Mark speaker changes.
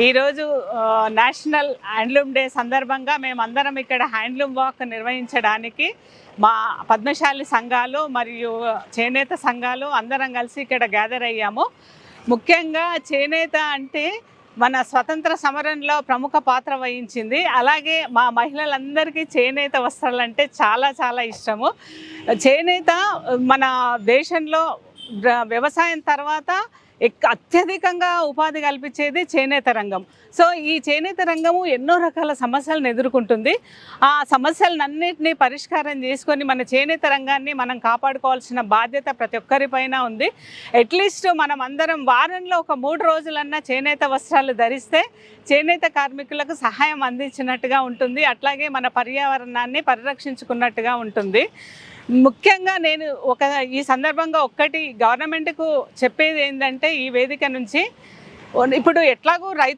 Speaker 1: ఈరోజు national handloom day సందర్భంగా మేమందరం ఇక్కడ హ్యాండ్లూమ్ వాక్ నిర్వహించడానికి మా పద్మశాలి సంఘాలు మరియు చేనేత సంఘాలు అందరం కలిసి ఇక్కడ గ్యాదర్ అయ్యాము. ముఖ్యంగా చేనేత అంటే మన స్వతంత్ర సమరంలో ప్రముఖ పాత్ర వహించింది. అలాగే మా మహిళలందరికీ చేనేత వస్త్రాలు అంటే చాలా చాలా ఇష్టము. చేనేత మన దేశంలో వ్యవసాయం తర్వాత అత్యధికంగా ఉపాధి కల్పించేది చేనేత రంగం. సో ఈ చేనేత రంగము ఎన్నో రకాల సమస్యలను ఎదుర్కొంటుంది. ఆ సమస్యలన్నింటినీ పరిష్కారం చేసుకొని మన చేనేత రంగాన్ని మనం కాపాడుకోవాల్సిన బాధ్యత ప్రతి ఒక్కరిపైన ఉంది. అట్లీస్ట్ మనం అందరం వారంలో ఒక 3 రోజులన్నా చేనేత వస్త్రాలు ధరిస్తే చేనేత కార్మికులకు సహాయం అందించినట్టుగా ఉంటుంది. అట్లాగే మన పర్యావరణాన్ని పరిరక్షించుకున్నట్టుగా ఉంటుంది. ముఖ్యంగా నేను ఈ సందర్భంగా ఒక్కటి గవర్నమెంట్కు చెప్పేది ఏంటంటే, ఈ వేదిక నుంచి ఇప్పుడు ఎట్లాగూ